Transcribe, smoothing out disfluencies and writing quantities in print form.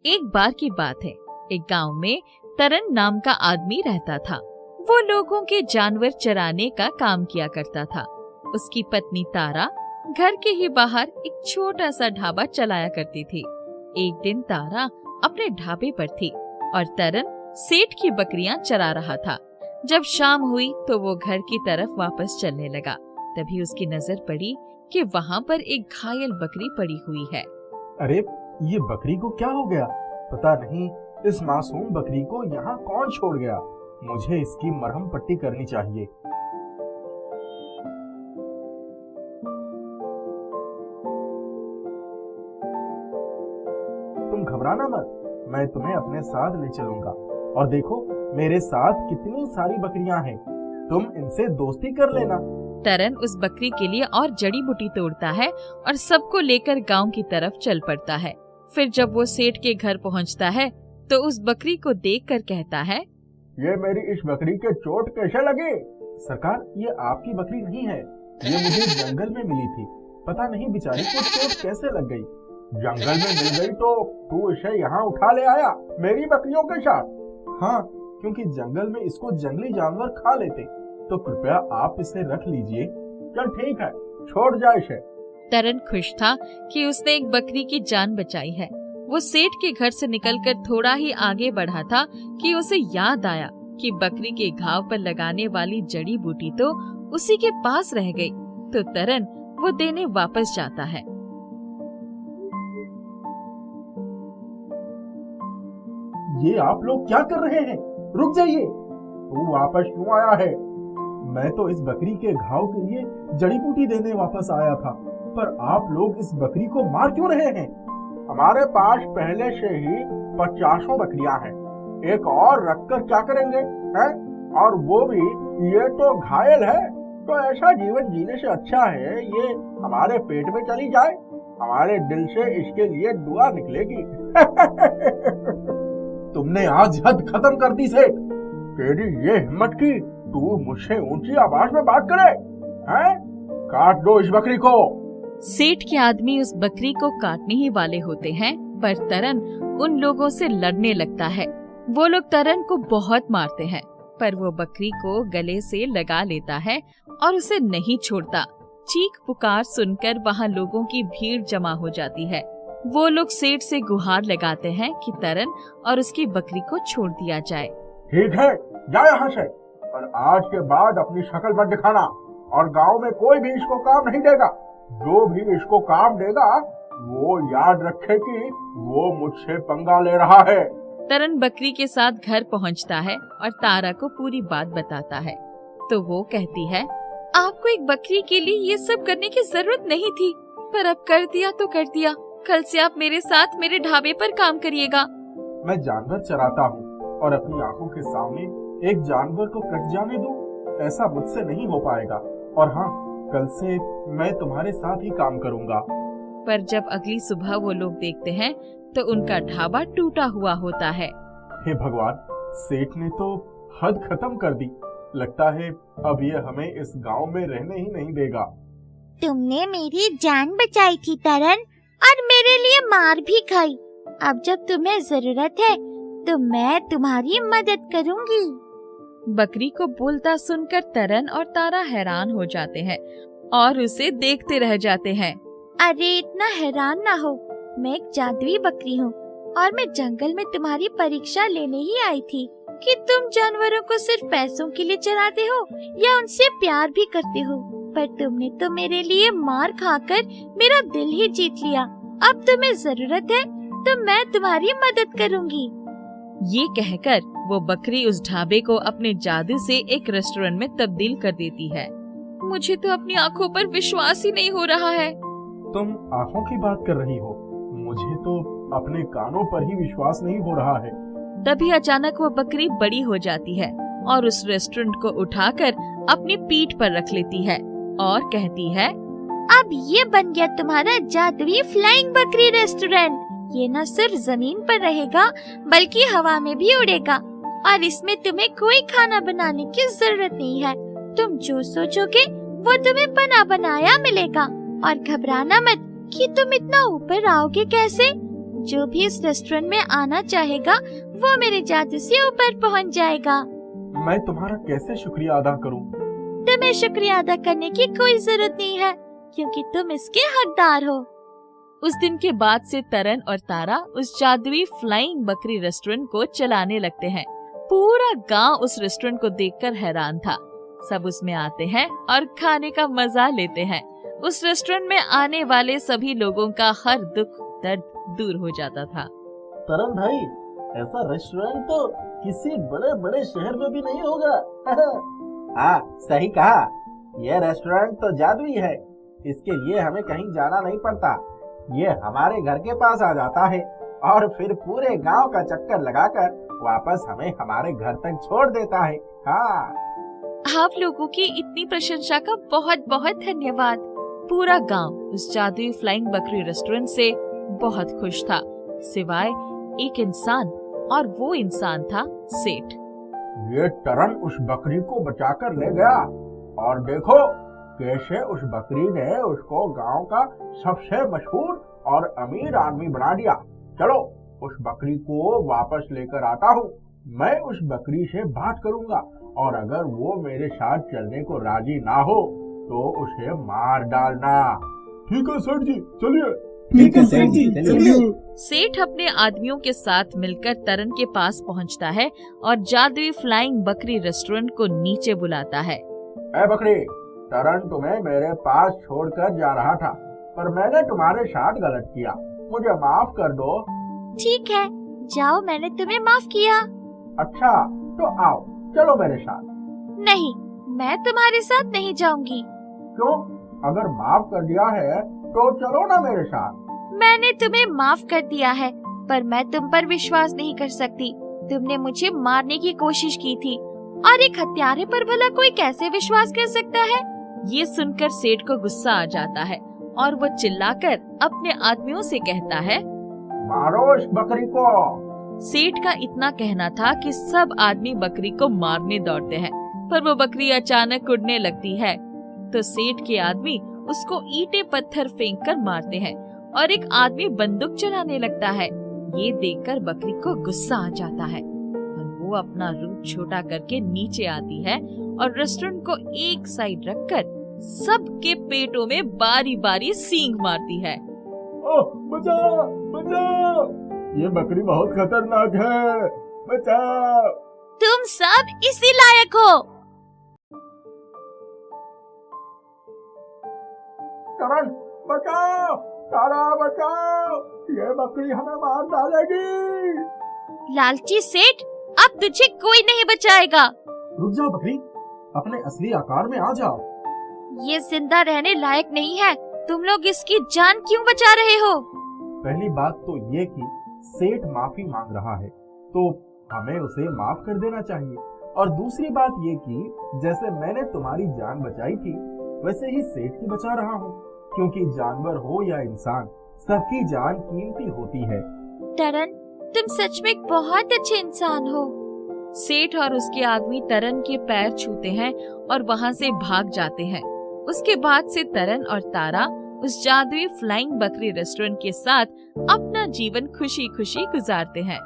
एक बार की बात है, एक गांव में तरन नाम का आदमी रहता था। वो लोगों के जानवर चराने का काम किया करता था। उसकी पत्नी तारा घर के ही बाहर एक छोटा सा ढाबा चलाया करती थी। एक दिन तारा अपने ढाबे पर थी और तरन सेठ की बकरियां चरा रहा था। जब शाम हुई तो वो घर की तरफ वापस चलने लगा। तभी उसकी नजर पड़ी कि वहाँ पर एक घायल बकरी पड़ी हुई है। अरे ये बकरी को क्या हो गया? पता नहीं इस मासूम बकरी को यहाँ कौन छोड़ गया। मुझे इसकी मरहम पट्टी करनी चाहिए। तुम घबराना मत, मैं तुम्हें अपने साथ ले चलूंगा। और देखो मेरे साथ कितनी सारी बकरियां हैं, तुम इनसे दोस्ती कर लेना। तरन उस बकरी के लिए और जड़ी बूटी तोड़ता है और सबको लेकर गांव की तरफ चल पड़ता है। फिर जब वो सेठ के घर पहुंचता है तो उस बकरी को देखकर कहता है, ये मेरी इस बकरी के चोट कैसे लगी? सरकार, ये आपकी बकरी नहीं है, ये मुझे जंगल में मिली थी। पता नहीं बेचारी को चोट कैसे लग गई। जंगल में मिल गई तो तू इसे यहाँ उठा ले आया मेरी बकरियों के साथ? हाँ, क्योंकि जंगल में इसको जंगली जानवर खा लेते, तो कृपया आप इसे रख लीजिए। चल ठीक है, छोड़ जा इसे। तरन खुश था कि उसने एक बकरी की जान बचाई है। वो सेठ के घर से निकलकर थोड़ा ही आगे बढ़ा था कि उसे याद आया कि बकरी के घाव पर लगाने वाली जड़ी बूटी तो उसी के पास रह गई। तो तरन वो देने वापस जाता है। ये आप लोग क्या कर रहे हैं? रुक जाइए। तू वापस क्यों आया है? मैं तो इस बकरी के घाव के लिए जड़ी बूटी देने वापस आया था, पर आप लोग इस बकरी को मार क्यों रहे हैं? हमारे पास पहले से ही 50 बकरियां हैं, एक और रखकर क्या करेंगे हैं? और वो भी ये तो घायल है, तो ऐसा जीवन जीने से अच्छा है ये हमारे पेट में चली जाए, हमारे दिल से इसके लिए दुआ निकलेगी। तुमने आज हद खत्म कर दी सेठ। तेरी ये हिम्मत की तू मुझसे ऊंची आवाज में बात करे हैं? काट दो इस बकरी को। सेठ के आदमी उस बकरी को काटने ही वाले होते हैं, पर तरन उन लोगों से लड़ने लगता है। वो लोग तरन को बहुत मारते हैं, पर वो बकरी को गले से लगा लेता है और उसे नहीं छोड़ता। चीख पुकार सुनकर वहाँ लोगों की भीड़ जमा हो जाती है। वो लोग सेठ से गुहार लगाते हैं कि तरन और उसकी बकरी को छोड़ दिया जाए। ठीक है, जा यहाँ से, पर आज के बाद अपनी शक्ल मत दिखाना, और गांव में कोई भी इसको काम नहीं देगा। जो भी इसको काम देगा वो याद रखे कि वो मुझसे पंगा ले रहा है। तरन बकरी के साथ घर पहुंचता है और तारा को पूरी बात बताता है। तो वो कहती है, आपको एक बकरी के लिए ये सब करने की जरूरत नहीं थी, पर अब कर दिया तो कर दिया। कल से आप मेरे साथ मेरे ढाबे पर काम करिएगा। मैं जानवर चराता हूँ और अपनी आंखों के सामने एक जानवर को कट जाने दूं, ऐसा मुझसे नहीं हो पाएगा। और हाँ, कल से मैं तुम्हारे साथ ही काम करूँगा। पर जब अगली सुबह वो लोग देखते हैं तो उनका ढाबा टूटा हुआ होता है। हे भगवान, सेठ ने तो हद खत्म कर दी। लगता है अब ये हमें इस गांव में रहने ही नहीं देगा। तुमने मेरी जान बचाई थी तरन, और मेरे लिए मार भी खाई। अब जब तुम्हें जरूरत है तो मैं तुम्हारी मदद करूंगी। बकरी को बोलता सुनकर तरन और तारा हैरान हो जाते हैं और उसे देखते रह जाते हैं। अरे इतना हैरान ना हो, मैं एक जादुई बकरी हूँ और मैं जंगल में तुम्हारी परीक्षा लेने ही आई थी कि तुम जानवरों को सिर्फ पैसों के लिए चराते हो या उनसे प्यार भी करते हो। पर तुमने तो मेरे लिए मार खाकर मेरा दिल ही जीत लिया। अब तुम्हें जरूरत है तो मैं तुम्हारी मदद करूंगी। ये कहकर वो बकरी उस ढाबे को अपने जादू से एक रेस्टोरेंट में तब्दील कर देती है। मुझे तो अपनी आँखों पर विश्वास ही नहीं हो रहा है। तुम आँखों की बात कर रही हो? मुझे तो अपने कानों पर ही विश्वास नहीं हो रहा है। तभी अचानक वो बकरी बड़ी हो जाती है और उस रेस्टोरेंट को उठाकर अपनी पीठ पर रख लेती है और कहती है, अब ये बन गया तुम्हारा जादुई फ्लाइंग बकरी रेस्टोरेंट। ये न सिर्फ जमीन पर रहेगा बल्कि हवा में भी उड़ेगा, और इसमें तुम्हें कोई खाना बनाने की जरूरत नहीं है। तुम जो सोचोगे वो तुम्हें बना बनाया मिलेगा। और घबराना मत कि तुम इतना ऊपर आओगे कैसे। जो भी इस रेस्टोरेंट में आना चाहेगा वो मेरे जादू से ऊपर पहुंच जाएगा। मैं तुम्हारा कैसे शुक्रिया अदा करूं? तुम्हें शुक्रिया अदा करने की कोई जरूरत नहीं है, क्योंकि तुम इसके हकदार हो। उस दिन के बाद से तरन और तारा उस जादुई फ्लाइंग बकरी रेस्टोरेंट को चलाने लगते हैं। पूरा गांव उस रेस्टोरेंट को देखकर हैरान था। सब उसमें आते हैं और खाने का मजा लेते हैं। उस रेस्टोरेंट में आने वाले सभी लोगों का हर दुख दर्द दूर हो जाता था। तरन भाई, ऐसा रेस्टोरेंट तो किसी बड़े बड़े शहर में भी नहीं होगा। हाँ, सही कहा। यह रेस्टोरेंट तो जादुई है। इसके लिए हमें कहीं जाना नहीं पड़ता। ये हमारे घर के पास आ जाता है और फिर पूरे गांव का चक्कर लगाकर वापस हमें हमारे घर तक छोड़ देता है। हाँ, आप लोगों की इतनी प्रशंसा का बहुत बहुत धन्यवाद। पूरा गांव उस जादुई फ्लाइंग बकरी रेस्टोरेंट से बहुत खुश था, सिवाय एक इंसान, और वो इंसान था सेठ। ये तरन उस बकरी को बचाकर ले गया और देखो कैसे उस बकरी ने उसको गांव का सबसे मशहूर और अमीर आदमी बना दिया। चलो उस बकरी को वापस लेकर आता हूँ। मैं उस बकरी से बात करूंगा और अगर वो मेरे साथ चलने को राजी ना हो तो उसे मार डालना। ठीक है सेठ जी, चलिए। ठीक है सेठ जी, चलिए। सेठ अपने आदमियों के साथ मिलकर तरन के पास पहुंचता है और जादुई फ्लाइंग बकरी रेस्टोरेंट को नीचे बुलाता है। ए बकरी, तरन तुम्हें मेरे पास छोड़कर जा रहा था, पर मैंने तुम्हारे साथ गलत किया। मुझे माफ कर दो। ठीक है, जाओ, मैंने तुम्हें माफ किया। अच्छा, तो आओ, चलो मेरे साथ। नहीं, मैं तुम्हारे साथ नहीं जाऊंगी। क्यों? अगर माफ कर दिया है तो चलो ना मेरे साथ। मैंने तुम्हें माफ कर दिया है, पर मैं तुम पर विश्वास नहीं कर सकती। तुमने मुझे मारने की कोशिश की थी और एक हत्यारे पर भला कोई कैसे विश्वास कर सकता है? ये सुनकर सेठ को गुस्सा आ जाता है और वो चिल्लाकर अपने आदमियों से कहता है, मारो इस बकरी को। सेठ का इतना कहना था कि सब आदमी बकरी को मारने दौड़ते हैं, पर वो बकरी अचानक उड़ने लगती है तो सेठ के आदमी उसको ईंटें पत्थर फेंक कर मारते हैं और एक आदमी बंदूक चलाने लगता है। ये देखकर बकरी को गुस्सा आ जाता है और वो अपना रूप छोटा करके नीचे आती है और रेस्टोरेंट को एक साइड रखकर सबके पेटों में बारी बारी सींग मारती है। ओह, बचाओ, बचाओ! ये बकरी बहुत खतरनाक है, बचाओ! तुम सब इसी लायक हो। तरन, बचाओ! तारा, बचाओ! ये बकरी हमें मार डालेगी। लालची सेठ, अब तुझे कोई नहीं बचाएगा। रुक जाओ बकरी, अपने असली आकार में आ जाओ। ये जिंदा रहने लायक नहीं है। तुम लोग इसकी जान क्यों बचा रहे हो? पहली बात तो ये कि सेठ माफी मांग रहा है तो हमें उसे माफ कर देना चाहिए, और दूसरी बात ये कि जैसे मैंने तुम्हारी जान बचाई थी वैसे ही सेठ की बचा रहा हूँ, क्योंकि जानवर हो या इंसान, सबकी जान कीमती होती है। तरन, तुम सच में एक बहुत अच्छे इंसान हो। सेठ और उसके आदमी तरन के पैर छूते हैं और वहाँ से भाग जाते हैं। उसके बाद से तरन और तारा उस जादुई फ्लाइंग बकरी रेस्टोरेंट के साथ अपना जीवन खुशी खुशी गुजारते हैं।